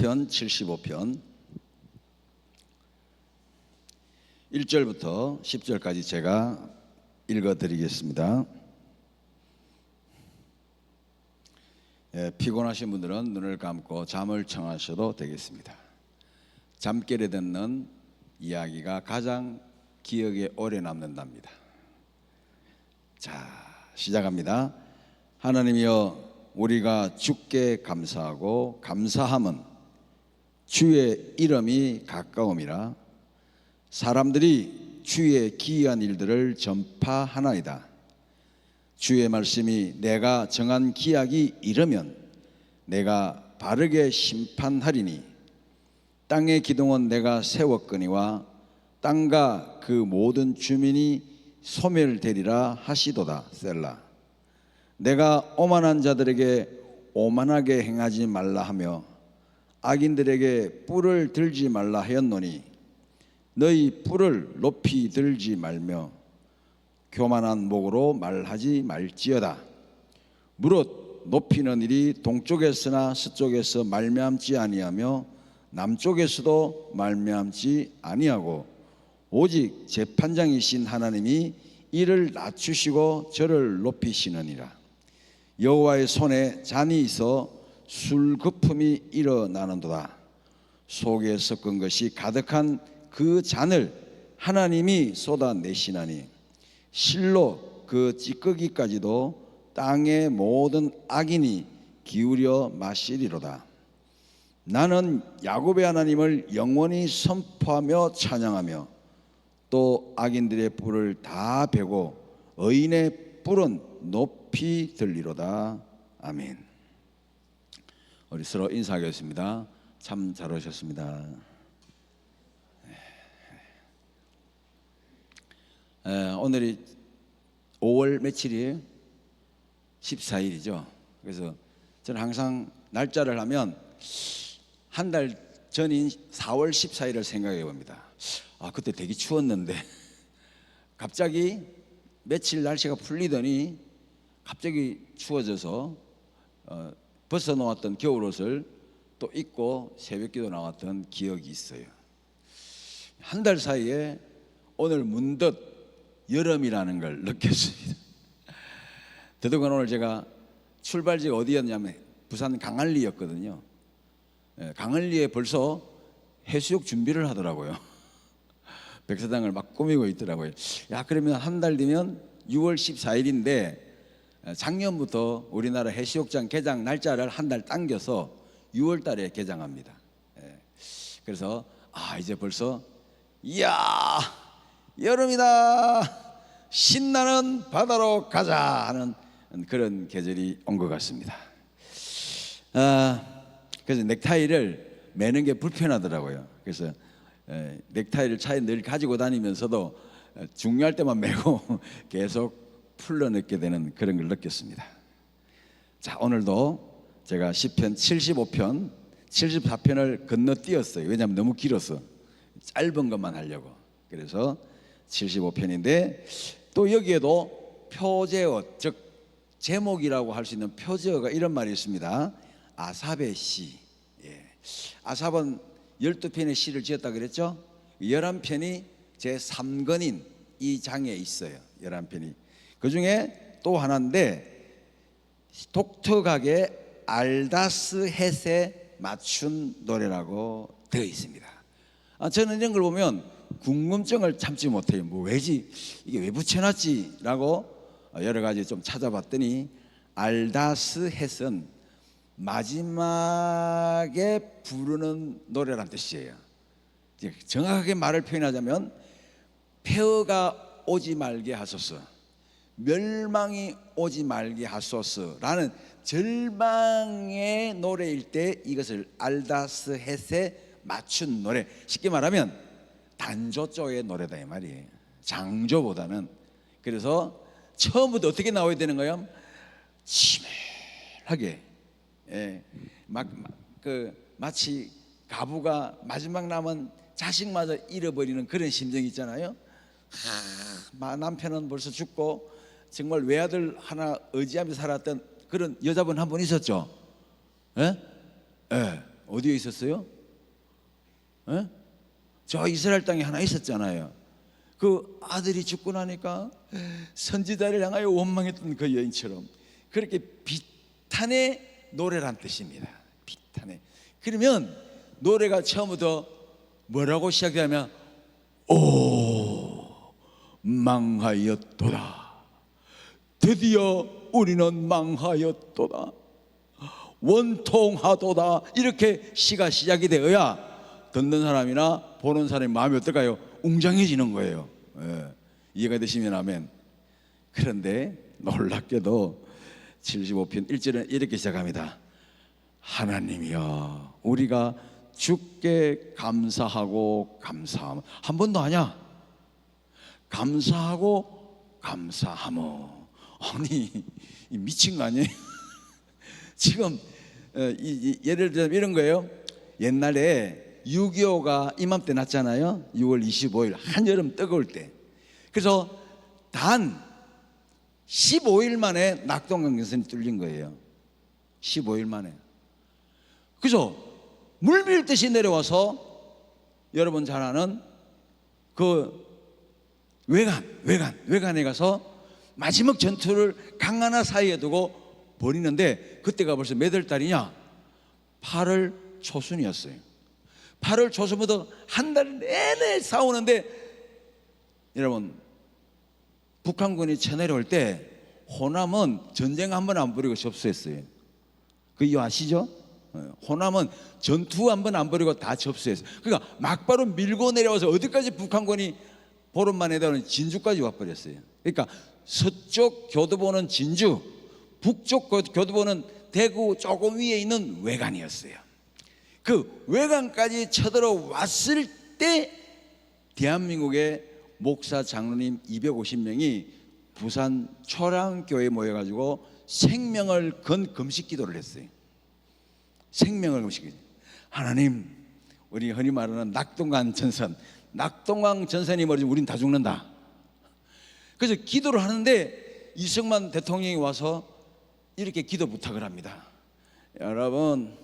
시편 75편 1절부터 10절까지 제가 읽어드리겠습니다. 피곤하신 분들은 눈을 감고 잠을 청하셔도 되겠습니다. 잠결에 듣는 이야기가 가장 기억에 오래 남는답니다. 자, 시작합니다. 하나님이여, 우리가 주께 감사하고 감사함은 주의 이름이 가까움이라. 사람들이 주의 기이한 일들을 전파하나이다. 주의 말씀이 내가 정한 기약이 이르면 내가 바르게 심판하리니, 땅의 기둥은 내가 세웠거니와 땅과 그 모든 주민이 소멸되리라 하시도다. 셀라. 내가 오만한 자들에게 오만하게 행하지 말라 하며 악인들에게 뿔을 들지 말라 하였노니, 너희 뿔을 높이 들지 말며 교만한 목으로 말하지 말지어다. 무릇 높이는 일이 동쪽에서나 서쪽에서 말미암지 아니하며 남쪽에서도 말미암지 아니하고, 오직 재판장이신 하나님이 이를 낮추시고 저를 높이시느니라. 여호와의 손에 잔이 있어 술거품이 일어나는도다. 속에 섞은 것이 가득한 그 잔을 하나님이 쏟아내시나니, 실로 그 찌꺼기까지도 땅의 모든 악인이 기울여 마시리로다. 나는 야곱의 하나님을 영원히 선포하며 찬양하며 또 악인들의 뿔을 다 베고 의인의 뿔은 높이 들리로다. 아멘. 우리 서로 인사하겠습니다. 참 잘 오셨습니다. 오늘이 5월 며칠이에요? 14일이죠. 그래서 저는 항상 날짜를 하면 한 달 전인 4월 14일을 생각해 봅니다. 그때 되게 추웠는데 갑자기 며칠 날씨가 풀리더니 갑자기 추워져서 벗어놓았던 겨울옷을 또 입고 새벽기도 나왔던 기억이 있어요. 한 달 사이에 오늘 문득 여름이라는 걸 느꼈습니다. 더더군 오늘 제가 출발지가 어디였냐면 부산 강안리였거든요. 강안리에 벌써 해수욕 준비를 하더라고요. 백사장을 막 꾸미고 있더라고요. 야, 그러면 한 달 뒤면 6월 14일인데 작년부터 우리나라 해수욕장 개장 날짜를 한 달 당겨서 6월 달에 개장합니다. 그래서 이제 벌써 이야, 여름이다, 신나는 바다로 가자 하는 그런 계절이 온 것 같습니다. 그래서 넥타이를 매는 게 불편하더라고요. 그래서 넥타이를 차에 늘 가지고 다니면서도 중요할 때만 매고 계속 풀러넣게 되는 그런 걸 느꼈습니다. 자, 오늘도 제가 시편 75편 74편을 건너뛰었어요. 왜냐하면 너무 길어서 짧은 것만 하려고. 그래서 75편인데 또 여기에도 표제어, 즉 제목이라고 할 수 있는 표제어가 이런 말이 있습니다. 아삽의 시. 아삽은 12편의 시를 지었다 그랬죠. 11편이 제3권인 이 장에 있어요. 11편이. 그 중에 또 하나인데 독특하게 알다스 헷에 맞춘 노래라고 되어 있습니다. 저는 이런 걸 보면 궁금증을 참지 못해요. 왜지? 이게 왜 붙여놨지? 라고 여러 가지 좀 찾아봤더니 알다스 헷은 마지막에 부르는 노래란 뜻이에요. 정확하게 말을 표현하자면 폐허가 오지 말게 하소서, 멸망이 오지 말게 하소서라는 절망의 노래일 때 이것을 알다스 헷에 맞춘 노래. 쉽게 말하면 단조 쪽의 노래다 이 말이에요. 장조보다는. 그래서 처음부터 어떻게 나와야 되는 거예요? 치밀하게. 마치 가부가 마지막 남은 자식마저 잃어버리는 그런 심정이 있잖아요. 남편은 벌써 죽고 정말 외아들 하나 의지하며 살았던 그런 여자분 한 분 있었죠. 어디에 있었어요? 에? 저 이스라엘 땅에 하나 있었잖아요. 그 아들이 죽고 나니까 선지자를 향하여 원망했던 그 여인처럼 그렇게 비탄의 노래란 뜻입니다. 비탄의. 그러면 노래가 처음부터 뭐라고 시작되냐면 오 망하였도다. 드디어 우리는 망하였도다. 원통하도다. 이렇게 시가 시작이 되어야 듣는 사람이나 보는 사람의 마음이 어떨까요? 웅장해지는 거예요. 예. 이해가 되시면 아멘. 그런데 놀랍게도 75편 1절은 이렇게 시작합니다. 하나님이여 우리가 주께 감사하고 감사함. 한 번도 하냐? 감사하고 감사하모. 아니 미친 거 아니에요? 지금 예를 들면 이런 거예요. 옛날에 6.25가 이맘때 났잖아요. 6월 25일 한여름 뜨거울 때. 그래서 단 15일 만에 낙동강전선이 뚫린 거예요. 15일 만에. 그래서 물밀듯이 내려와서 여러분 잘 아는 그 외관에 가서 마지막 전투를 강 하나 사이에 두고 벌이는데 그때가 벌써 몇 월 달이냐? 8월 초순이었어요. 8월 초순부터 한 달 내내 싸우는데 여러분 북한군이 쳐내려올 때 호남은 전쟁 한 번 안 벌이고 접수했어요. 그 이유 아시죠? 호남은 전투 한 번 안 벌이고 다 접수했어요. 그러니까 막바로 밀고 내려와서 어디까지 북한군이 보름 만에 되는 진주까지 와버렸어요. 그러니까 서쪽 교두보는 진주, 북쪽 교두보는 대구 조금 위에 있는 외관이었어요. 그 외관까지 쳐들어왔을 때 대한민국의 목사 장로님 250명이 부산 초량교회에 모여가지고 생명을 건 금식 기도를 했어요. 생명을 금식 기도. 하나님, 우리 흔히 말하는 낙동강 전선, 낙동강 전선이 멀어지면 우린 다 죽는다. 그래서 기도를 하는데 이승만 대통령이 와서 이렇게 기도 부탁을 합니다. 여러분,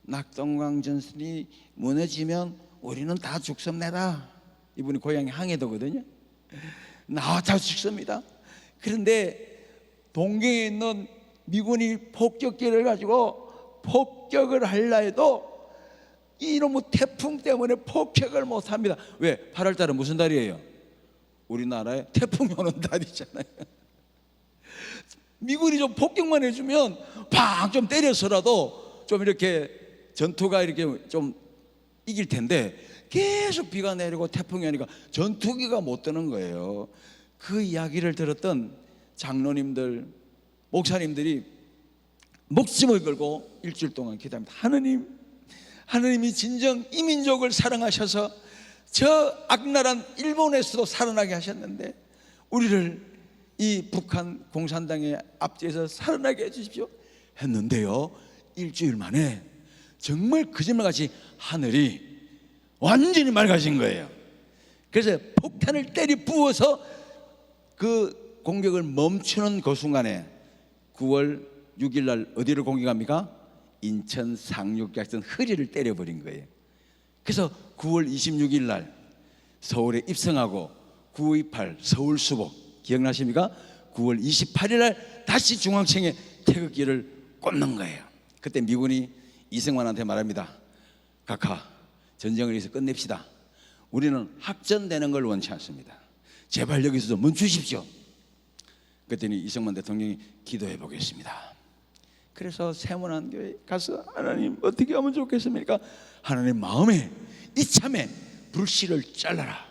낙동강 전선이 무너지면 우리는 다 죽습니다. 이분이 고향이 항해도거든요. 나 다 죽습니다. 그런데 동경에 있는 미군이 폭격기를 가지고 폭격을 하려 해도 이놈의 태풍 때문에 폭격을 못합니다. 왜? 8월 달은 무슨 달이에요? 우리나라에 태풍이 오는 달이잖아요. 미군이 좀 폭격만 해주면 팡 좀 때려서라도 좀 이렇게 전투가 이렇게 좀 이길 텐데 계속 비가 내리고 태풍이 오니까 전투기가 못 뜨는 거예요. 그 이야기를 들었던 장로님들, 목사님들이 목숨을 걸고 일주일 동안 기도합니다. 하나님이 진정 이민족을 사랑하셔서 저 악랄한 일본에서도 살아나게 하셨는데 우리를 이 북한 공산당의 압제에서 살아나게 해주십시오 했는데요, 일주일 만에 정말 거짓말같이 하늘이 완전히 맑아진 거예요. 그래서 폭탄을 때리 부어서 그 공격을 멈추는 그 순간에 9월 6일 날 어디를 공격합니까? 인천 상륙작전 허리를 때려버린 거예요. 그래서 9월 26일 날 서울에 입성하고 9.28 서울 수복 기억나십니까? 9월 28일 날 다시 중앙청에 태극기를 꽂는 거예요. 그때 미군이 이승만한테 말합니다. 각하, 전쟁을 위해서 끝냅시다. 우리는 확전되는 걸 원치 않습니다. 제발 여기서 좀 멈추십시오. 그랬더니 이승만 대통령이 기도해 보겠습니다. 그래서 세문안교회 가서 하나님 어떻게 하면 좋겠습니까? 하나님 마음에 이참에 불씨를 잘라라.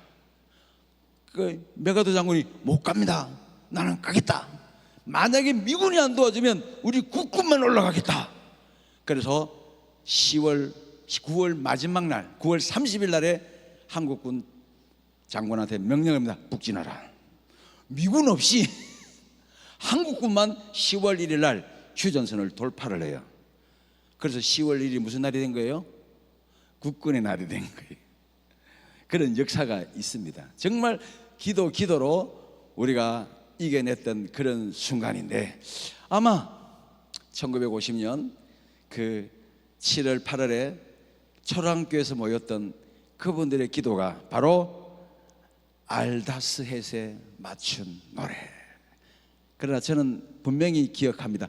그 메가더 장군이 못 갑니다. 나는 가겠다. 만약에 미군이 안 도와주면 우리 국군만 올라가겠다. 그래서 9월 마지막 날 9월 30일 날에 한국군 장군한테 명령합니다. 북진하라. 미군 없이 한국군만 10월 1일 날 휴전선을 돌파를 해요. 그래서 10월 1일이 무슨 날이 된 거예요? 국군의 날이 된 거예요. 그런 역사가 있습니다. 정말 기도로 우리가 이겨냈던 그런 순간인데 아마 1950년 그 7월 8월에 초랑교에서 모였던 그분들의 기도가 바로 알다스 헷에 맞춘 노래. 그러나 저는 분명히 기억합니다.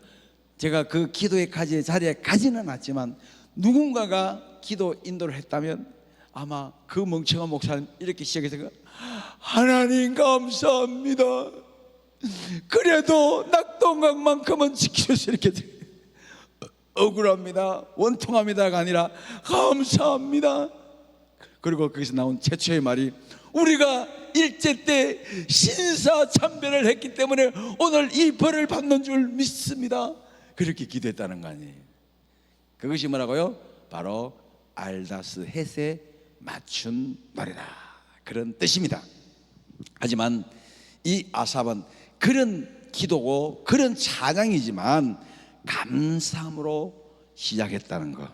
제가 그 기도의 자리에 가지는 않지만 누군가가 기도 인도를 했다면 아마 그 멍청한 목사님 이렇게 시작해서 하나님 감사합니다. 그래도 낙동강만큼은 지켜서 이렇게 억울합니다, 원통합니다가 아니라 감사합니다. 그리고 거기서 나온 최초의 말이 우리가 일제 때 신사참배를 했기 때문에 오늘 이 벌을 받는 줄 믿습니다. 그렇게 기도했다는 거 아니에요. 그것이 뭐라고요? 바로 알다스 헷에 맞춘 노래다, 그런 뜻입니다. 하지만 이 아삽은 그런 기도고 그런 찬양이지만 감사함으로 시작했다는 거.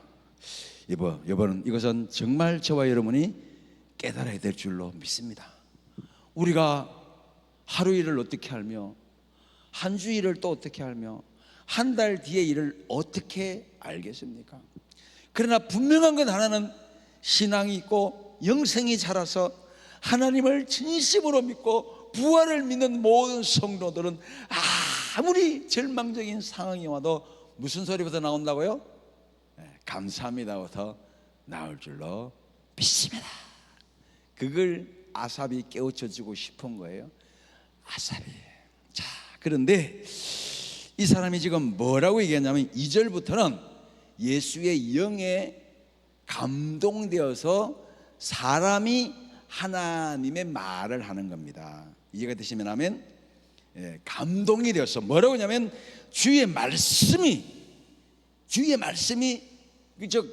여러분, 이것은 정말 저와 여러분이 깨달아야 될 줄로 믿습니다. 우리가 하루 일을 어떻게 알며 한 주 일을 또 어떻게 알며 한 달 뒤의 일을 어떻게 알겠습니까? 그러나 분명한 건 하나는 신앙이 있고 영생이 자라서 하나님을 진심으로 믿고 부활을 믿는 모든 성도들은 아무리 절망적인 상황이 와도 무슨 소리부터 나온다고요? 감사합니다부터 나올 줄로 믿습니다. 그걸 아삽이 깨우쳐 주고 싶은 거예요. 아삽이. 자, 그런데 이 사람이 지금 뭐라고 얘기했냐면 2절부터는 예수의 영에 감동되어서 사람이 하나님의 말을 하는 겁니다. 이해가 되시면 하면 감동이 되어서 뭐라고 하냐면 주의 말씀이 저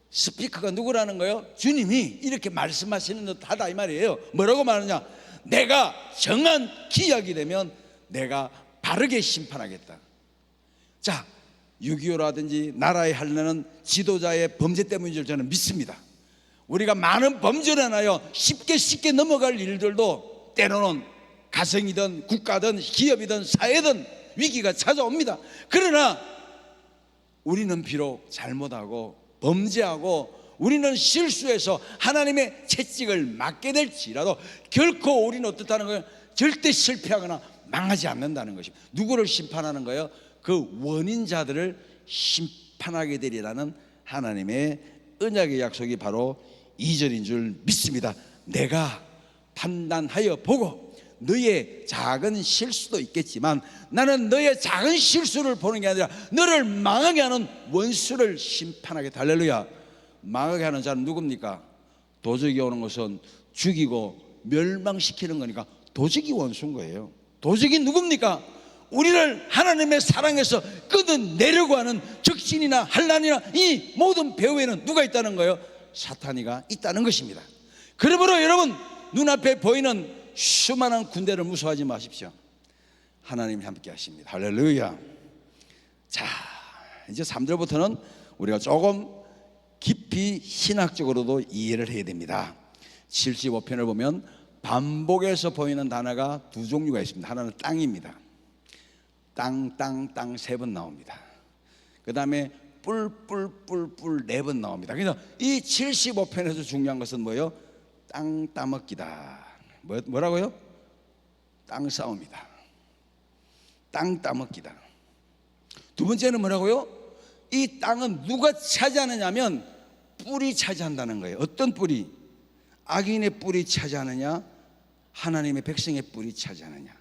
스피커가 누구라는 거예요? 주님이 이렇게 말씀하시는 듯하다 이 말이에요. 뭐라고 말하냐? 내가 정한 기약이 되면 내가 바르게 심판하겠다. 자, 6.25라든지 나라에 하려는 지도자의 범죄 때문인 줄 저는 믿습니다. 우리가 많은 범죄를 하나요 쉽게 넘어갈 일들도 때로는 가정이든 국가든 기업이든 사회든 위기가 찾아옵니다. 그러나 우리는 비록 잘못하고 범죄하고 우리는 실수해서 하나님의 채찍을 맞게 될지라도 결코 우리는 어떻다는 거예요? 절대 실패하거나 망하지 않는다는 것입니다. 누구를 심판하는 거예요? 그 원인자들을 심판하게 되리라는 하나님의 언약의 약속이 바로 2절인 줄 믿습니다. 내가 판단하여 보고 너의 작은 실수도 있겠지만 나는 너의 작은 실수를 보는 게 아니라 너를 망하게 하는 원수를 심판하겠다. 할렐루야. 망하게 하는 자는 누굽니까? 도적이 오는 것은 죽이고 멸망시키는 거니까 도적이 원수인 거예요. 도적이 누굽니까? 우리를 하나님의 사랑에서 끊어내려고 하는 적신이나 환난이나 이 모든 배후에는 누가 있다는 거예요? 사탄이가 있다는 것입니다. 그러므로 여러분, 눈앞에 보이는 수많은 군대를 무서워하지 마십시오. 하나님이 함께 하십니다. 할렐루야. 자, 이제 3절부터는 우리가 조금 깊이 신학적으로도 이해를 해야 됩니다. 75편을 보면 반복해서 보이는 단어가 두 종류가 있습니다. 하나는 땅입니다. 땅 3번 나옵니다. 그 다음에 뿔 4번 나옵니다. 그래서 이 75편에서 중요한 것은 뭐예요? 땅 따먹기다. 뭐라고요? 땅 싸움이다. 땅 따먹기다. 두 번째는 뭐라고요? 이 땅은 누가 차지하느냐면 뿔이 차지한다는 거예요. 어떤 뿔이? 악인의 뿔이 차지하느냐, 하나님의 백성의 뿔이 차지하느냐.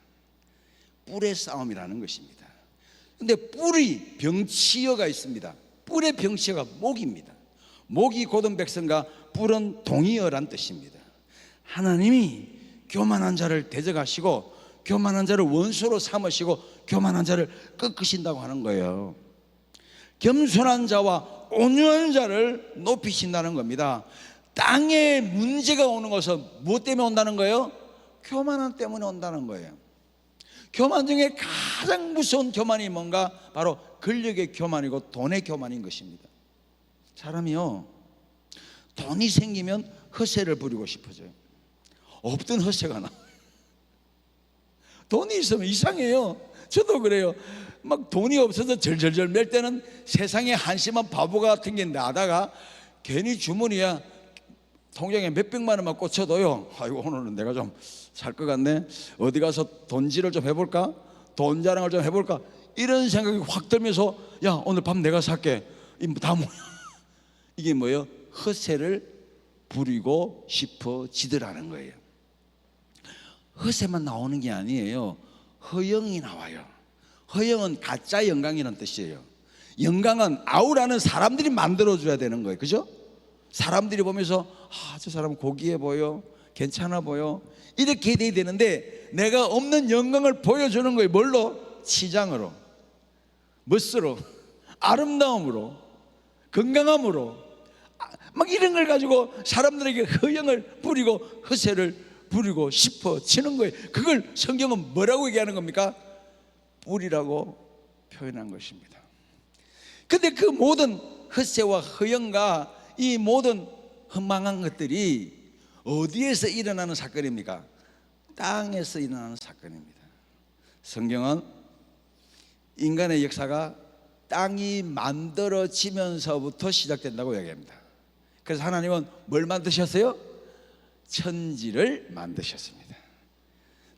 뿔의 싸움이라는 것입니다. 근데 뿔이 병치여가 있습니다. 뿔의 병치여가 목입니다. 목이 곧은 백성과 뿔은 동의어란 뜻입니다. 하나님이 교만한 자를 대적하시고 교만한 자를 원수로 삼으시고 교만한 자를 꺾으신다고 하는 거예요. 겸손한 자와 온유한 자를 높이신다는 겁니다. 땅에 문제가 오는 것은 무엇 때문에 온다는 거예요? 교만함 때문에 온다는 거예요. 교만 중에 가장 무서운 교만이 뭔가? 바로 권력의 교만이고 돈의 교만인 것입니다. 사람이요, 돈이 생기면 허세를 부리고 싶어져요. 없던 허세가 나. 돈이 있으면 이상해요. 저도 그래요. 막 돈이 없어서 절절절 맬 때는 세상에 한심한 바보 같은 게 나다가 괜히 주머니에 통장에 몇백만 원만 꽂혀도요, 아이고 오늘은 내가 좀 살 것 같네, 어디 가서 돈질을 좀 해볼까, 돈 자랑을 좀 해볼까, 이런 생각이 확 들면서 야 오늘 밥 내가 살게. 이 다 뭐야? 이게 뭐예요? 허세를 부리고 싶어지더라는 거예요. 허세만 나오는 게 아니에요. 허영이 나와요. 허영은 가짜 영광이라는 뜻이에요. 영광은 아우라는 사람들이 만들어줘야 되는 거예요. 그죠? 사람들이 보면서 저 사람 고귀해 보여, 괜찮아 보여, 이렇게 돼야 되는데 내가 없는 영광을 보여주는 거예요. 뭘로? 치장으로, 멋으로, 아름다움으로, 건강함으로, 막 이런 걸 가지고 사람들에게 허영을 부리고 허세를 부리고 싶어지는 거예요. 그걸 성경은 뭐라고 얘기하는 겁니까? 뿔이라고 표현한 것입니다. 근데 그 모든 허세와 허영과 이 모든 허망한 것들이 어디에서 일어나는 사건입니까? 땅에서 일어나는 사건입니다. 성경은 인간의 역사가 땅이 만들어지면서부터 시작된다고 이야기합니다. 그래서 하나님은 뭘 만드셨어요? 천지를 만드셨습니다.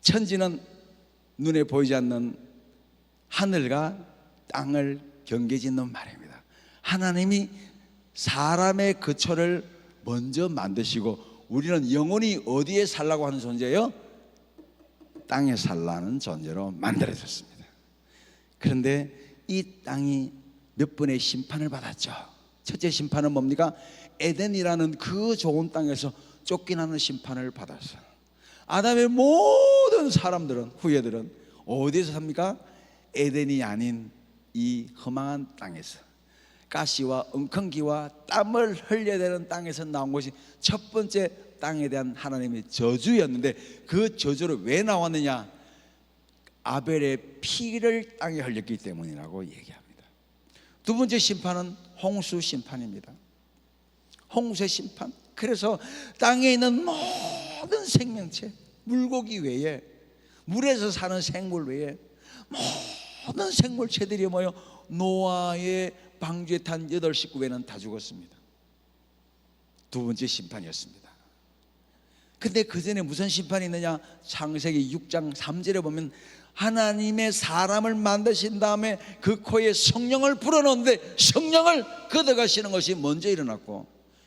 천지는 눈에 보이지 않는 하늘과 땅을 경계짓는 말입니다. 하나님이 사람의 거처를 먼저 만드시고 우리는 영원히 어디에 살라고 하는 존재예요? 땅에 살라는 존재로 만들어졌습니다. 그런데 이 땅이 몇 번의 심판을 받았죠. 첫째 심판은 뭡니까? 에덴이라는 그 좋은 땅에서 쫓겨나는 심판을 받았어요. 아담의 모든 사람들은, 후예들은 어디에서 삽니까? 에덴이 아닌 이 험한 땅에서, 가시와 엉겅기와 땀을 흘려야 되는 땅에서 나온 것이 첫 번째 땅에 대한 하나님의 저주였는데, 그 저주를 왜 나왔느냐? 아벨의 피를 땅에 흘렸기 때문이라고 얘기합니다. 두 번째 심판은 홍수 심판입니다. 홍수의 심판. 그래서 땅에 있는 모든 생명체, 물고기 외에, 물에서 사는 생물 외에 모든 생물체들이 모여 노아의 방주에 탄 8식구에는 다 죽었습니다. 두 번째 심판이었습니다. 근데 그 전에 무슨 심판이 있느냐? 창세기 6장 3절에 보면 하나님의 사람을 만드신 다음에 그 코에 성령을 불어넣는데 성령을 걷어가시는 것이 먼저 일어났고,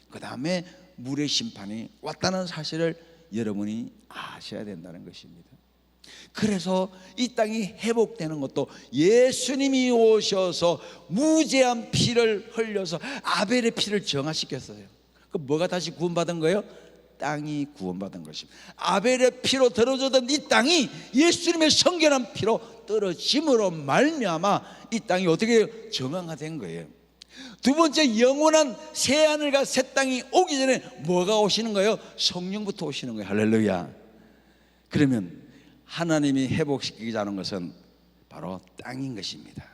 그 다음에 물의 심판이 왔다는 사실을 여러분이 아셔야 된다는 것입니다. 그래서 이 땅이 회복되는 것도 예수님이 오셔서 무죄한 피를 흘려서 아벨의 피를 정화시켰어요. 그 뭐가 다시 구원받은 거예요? 땅이 구원받은 것입니다. 아벨의 피로 떨어졌던 이 땅이 예수님의 성결한 피로 떨어짐으로 말미암아 이 땅이 어떻게 정화된 거예요. 두 번째, 영원한 새 하늘과 새 땅이 오기 전에 뭐가 오시는 거예요? 성령부터 오시는 거예요. 할렐루야. 그러면 하나님이 회복시키고자 하는 것은 바로 땅인 것입니다.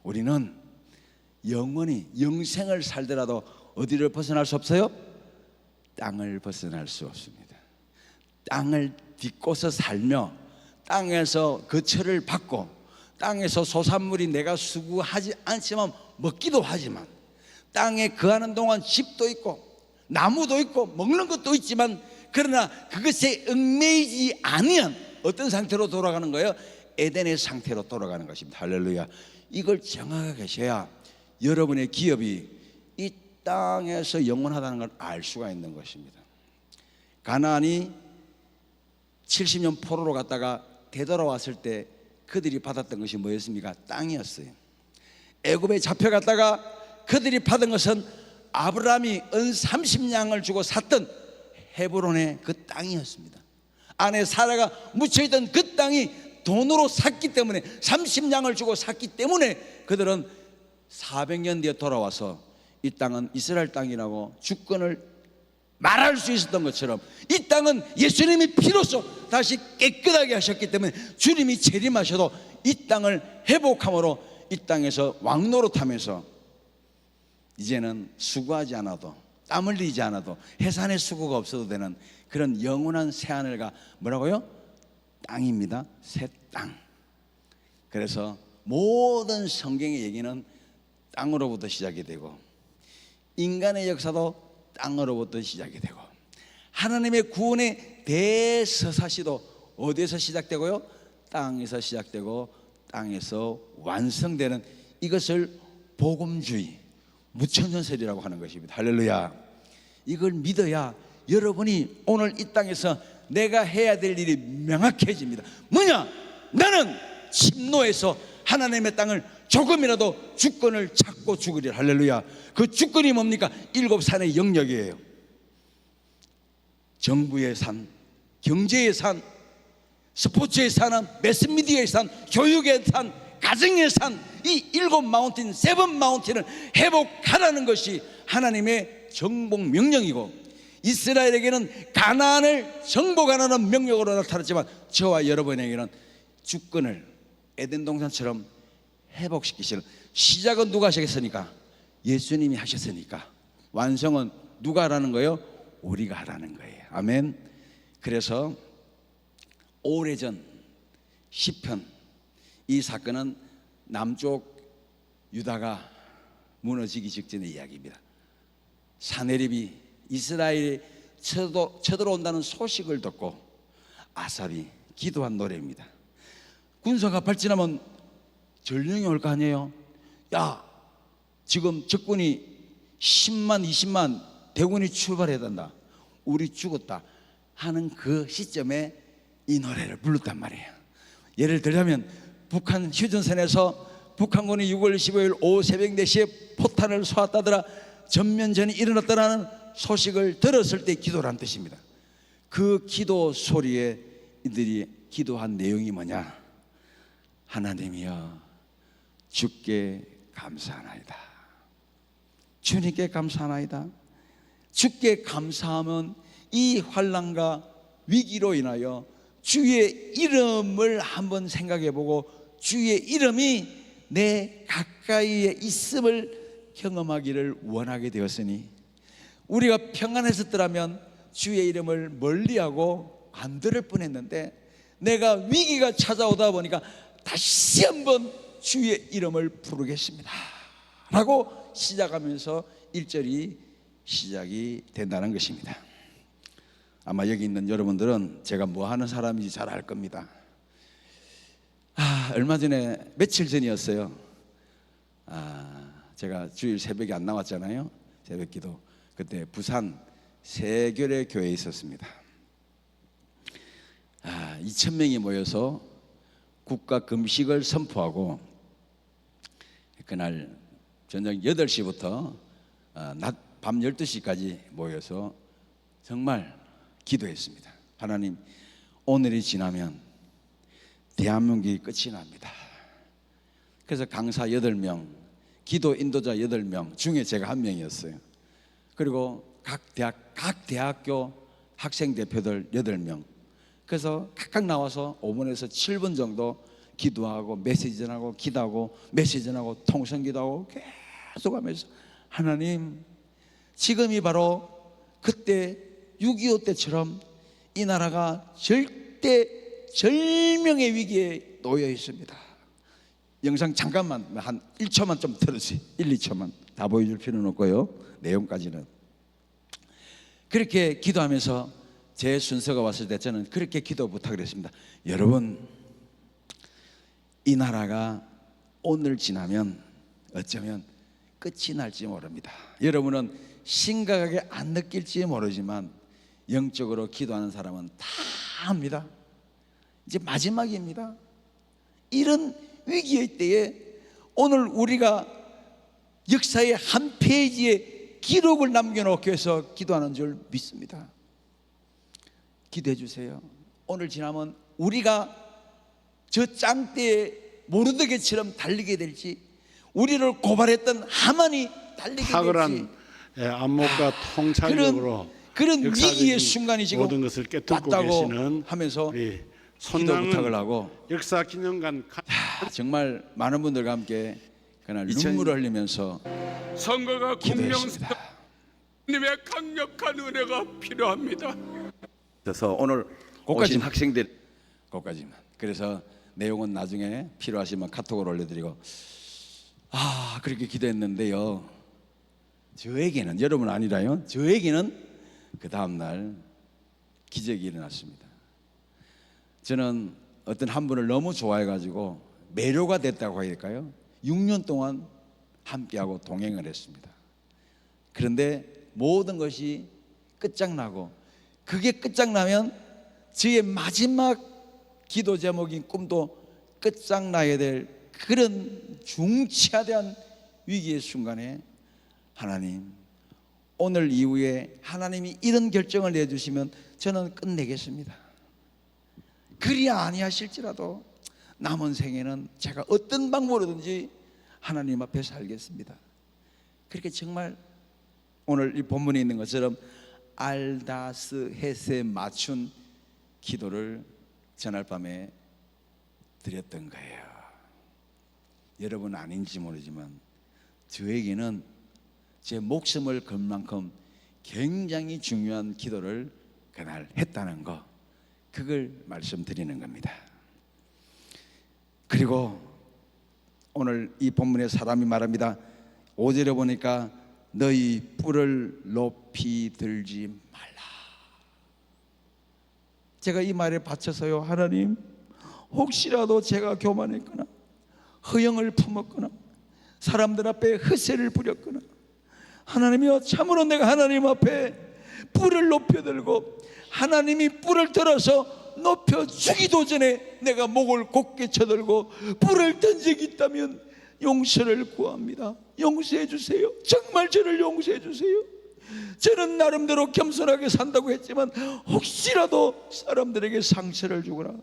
우리는 영원히 영생을 살더라도 어디를 벗어날 수 없어요? 땅을 벗어날 수 없습니다. 땅을 딛고서 살며 땅에서 거처를 받고 땅에서 소산물이 내가 수고하지 않지만 먹기도 하지만, 땅에 거하는 동안 집도 있고 나무도 있고 먹는 것도 있지만, 그러나 그것에 얽매이지 아니한 어떤 상태로 돌아가는 거예요? 에덴의 상태로 돌아가는 것입니다. 할렐루야. 이걸 정확하게 계셔야 여러분의 기업이 이 땅에서 영원하다는 걸 알 수가 있는 것입니다. 가나안이 70년 포로로 갔다가 되돌아왔을 때 그들이 받았던 것이 뭐였습니까? 땅이었어요. 애굽에 잡혀갔다가 그들이 받은 것은 아브라함이 은 30냥을 주고 샀던 헤브론의 그 땅이었습니다. 안에 사라가 묻혀있던 그 땅이 돈으로 샀기 때문에, 30냥을 주고 샀기 때문에 그들은 400년 뒤에 돌아와서 이 땅은 이스라엘 땅이라고 주권을 말할 수 있었던 것처럼, 이 땅은 예수님이 피로써 다시 깨끗하게 하셨기 때문에 주님이 재림하셔도 이 땅을 회복함으로 이 땅에서 왕노릇하면서 이제는 수고하지 않아도, 땀 흘리지 않아도, 해산의 수고가 없어도 되는 그런 영원한 새하늘과 뭐라고요? 땅입니다. 새 땅. 그래서 모든 성경의 얘기는 땅으로부터 시작이 되고 인간의 역사도 땅으로부터 시작이 되고 하나님의 구원의 대서사시도 어디에서 시작되고요? 땅에서 시작되고 땅에서 완성되는 이것을 복음주의, 무천년설이라고 하는 것입니다. 할렐루야. 이걸 믿어야 여러분이 오늘 이 땅에서 내가 해야 될 일이 명확해집니다. 뭐냐? 나는 침노에서 하나님의 땅을 조금이라도 주권을 찾고 죽으리라. 할렐루야. 그 주권이 뭡니까? 7산의 영역이에요. 정부의 산, 경제의 산, 스포츠의 산, 매스미디어의 산, 교육의 산, 가정의 산, 이 7마운틴, 7마운틴을 회복하라는 것이 하나님의 정복 명령이고 이스라엘에게는 가나안을 정복하라는 명령으로 나타났지만 저와 여러분에게는 주권을 에덴 동산처럼 회복시키시는 시작은 누가 하시겠습니까? 예수님이 하셨으니까 완성은 누가 하라는 거예요? 우리가 하라는 거예요. 아멘. 그래서 오래전 시편 이 사건은 남쪽 유다가 무너지기 직전의 이야기입니다. 사내립이 이스라엘이 쳐들어온다는 소식을 듣고 아삽이 기도한 노래입니다. 군사가 발진하면 전령이 올 거 아니에요. 야, 지금 적군이 10만 20만 대군이 출발해야 된다. 우리 죽었다 하는 그 시점에 이 노래를 불렀단 말이에요. 예를 들자면 북한 휴전선에서 북한군이 6월 15일 오후 새벽 4시에 포탄을 쏘았다더라 전면전이 일어났다라는 소식을 들었을 때 기도를 한 뜻입니다. 그 기도 소리에 이들이 기도한 내용이 뭐냐? 하나님이여 주께 감사하나이다. 주님께 감사하나이다. 주께 감사하면 이 환난과 위기로 인하여 주의 이름을 한번 생각해보고 주의 이름이 내 가까이에 있음을 경험하기를 원하게 되었으니 우리가 평안했었더라면 주의 이름을 멀리하고 안 들을 뻔했는데 내가 위기가 찾아오다 보니까 다시 한번 주의 이름을 부르겠습니다 라고 시작하면서 1절이 시작이 된다는 것입니다. 아마 여기 있는 여러분들은 제가 뭐 하는 사람인지 잘 알 겁니다. 얼마 전에 며칠 전이었어요. 제가 주일 새벽에 안 나왔잖아요. 새벽 기도. 그때 부산 세결의 교회에 있었습니다. 2,000명이 모여서 국가 금식을 선포하고 그날 저녁 8시부터 낮 밤 12시까지 모여서 정말 기도했습니다. 하나님, 오늘이 지나면 대한민국이 끝이 납니다. 그래서 강사 8명, 기도 인도자 8명 중에 제가 한 명이었어요. 그리고 각 대학교 학생 대표들 8명. 그래서 각각 나와서 5분에서 7분 정도 기도하고 메시지 전하고 기도하고 메시지 전하고 통성 기도하고 계속 하면서 하나님, 지금이 바로 그때 6.25 때처럼 이 나라가 절대 절명의 위기에 놓여 있습니다. 영상 잠깐만 한 1초만 좀 틀어주세요. 1, 2초만 다 보여줄 필요는 없고요. 내용까지는 그렇게 기도하면서 제 순서가 왔을 때 저는 그렇게 기도 부탁을 했습니다. 여러분, 이 나라가 오늘 지나면 어쩌면 끝이 날지 모릅니다. 여러분은 심각하게 안 느낄지 모르지만 영적으로 기도하는 사람은 다 합니다. 이제 마지막입니다. 이런 위기의 때에 오늘 우리가 역사의 한 페이지에 기록을 남겨놓기 위해서 기도하는 줄 믿습니다. 기도해 주세요. 오늘 지나면 우리가 저 짱대에 모르드게처럼 달리게 될지, 우리를 고발했던 하만이 달리게 될지, 안목과 통찰력으로 그런 위기의 순간이 지금 모든 것을 깨뚫고 왔다고 계시는 하면서 우리 기도 부탁을 하고 역사 기념관 정말 많은 분들과 함께 그날 눈물을 흘리면서 선거가 기도했습니다. 공명님의 강력한 은혜가 필요합니다. 그래서 오늘 오신 학생들 거기까지만. 그래서 내용은 나중에 필요하시면 카톡으로 올려드리고, 그렇게 기도했는데요, 저에게는, 여러분 아니라요, 저에게는 그 다음날 기적이 일어났습니다. 저는 어떤 한 분을 너무 좋아해가지고 매료가 됐다고 해야 될까요? 6년 동안 함께하고 동행을 했습니다. 그런데 모든 것이 끝장나고, 그게 끝장나면 저의 마지막 기도 제목인 꿈도 끝장나야 될 그런 중차대한 위기의 순간에, 하나님, 오늘 이후에 하나님이 이런 결정을 내주시면 저는 끝내겠습니다. 그리 아니하실지라도 남은 생에는 제가 어떤 방법으로든지 하나님 앞에 살겠습니다. 그렇게 정말 오늘 이 본문에 있는 것처럼 알다스 헷에 맞춘 기도를 전날 밤에 드렸던 거예요. 여러분 아닌지 모르지만 저에게는 제 목숨을 걸 만큼 굉장히 중요한 기도를 그날 했다는 거, 그걸 말씀드리는 겁니다. 그리고 오늘 이 본문에 사람이 말합니다. 5절에 보니까 너희 뿔을 높이 들지 말라. 제가 이 말에 바쳐서요, 하나님, 혹시라도 제가 교만했거나 허영을 품었거나 사람들 앞에 헛세를 부렸거나, 하나님이여, 참으로 내가 하나님 앞에 뿔을 높여 들고 하나님이 뿔을 들어서 높여 주기도 전에 내가 목을 곧게 쳐들고 뿔을 던지기 있다면 용서를 구합니다. 용서해 주세요. 정말 저를 용서해 주세요. 저는 나름대로 겸손하게 산다고 했지만 혹시라도 사람들에게 상처를 주거나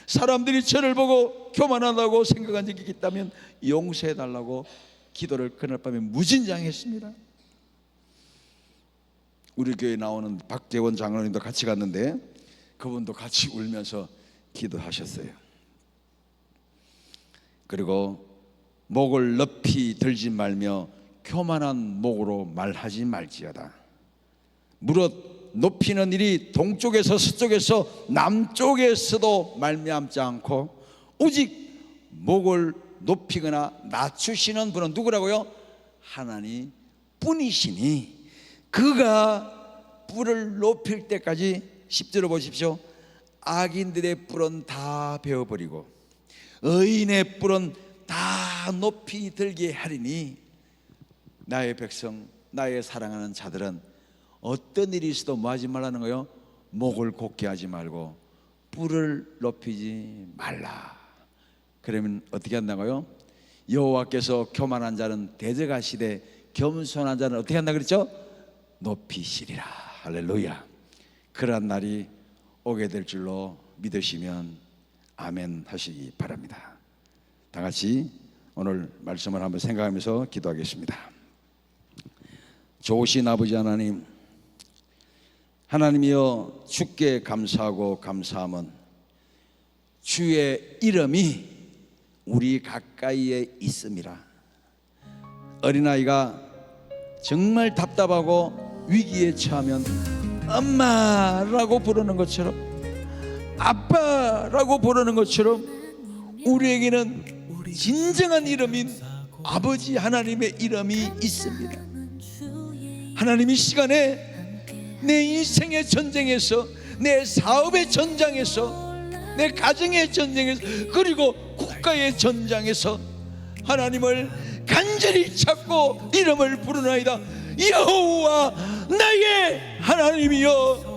사람들이 저를 보고 교만하다고 생각한 적이 있다면 용서해 달라고 기도를 그날 밤에 무진장했습니다. 우리 교회에 나오는 박재원 장로님도 같이 갔는데 그분도 같이 울면서 기도하셨어요. 그리고 목을 높이 들지 말며 교만한 목으로 말하지 말지어다. 무릇 높이는 일이 동쪽에서 서쪽에서 남쪽에서도 말미암지 않고 오직 목을 높이거나 낮추시는 분은 누구라고요? 하나님 뿐이시니 그가 뿔을 높일 때까지, 10절을 보십시오. 악인들의 뿔은 다 베어버리고 의인의 뿔은 다 높이 들게 하리니 나의 백성, 나의 사랑하는 자들은 어떤 일이 있어도 뭐 하지 말라는 거예요? 목을 곧게 하지 말고 뿔을 높이지 말라. 그러면 어떻게 한다고요? 여호와께서 교만한 자는 대적하시되 겸손한 자는 어떻게 한다 그랬죠? 높이시리라. 할렐루야. 그러한 날이 오게 될 줄로 믿으시면 아멘 하시기 바랍니다. 다 같이 오늘 말씀을 한번 생각하면서 기도하겠습니다. 좋으신 아버지 하나님, 하나님이여, 주께 감사하고 감사함은 주의 이름이 우리 가까이에 있음이라. 어린아이가 정말 답답하고 위기에 처하면 엄마라고 부르는 것처럼, 아빠라고 부르는 것처럼 우리에게는 진정한 이름인 아버지 하나님의 이름이 있습니다. 하나님, 이 시간에 내 인생의 전쟁에서, 내 사업의 전장에서, 내 가정의 전쟁에서, 그리고 국가의 전장에서 하나님을 간절히 찾고 이름을 부르나이다. 여호와 나의 하나님이여,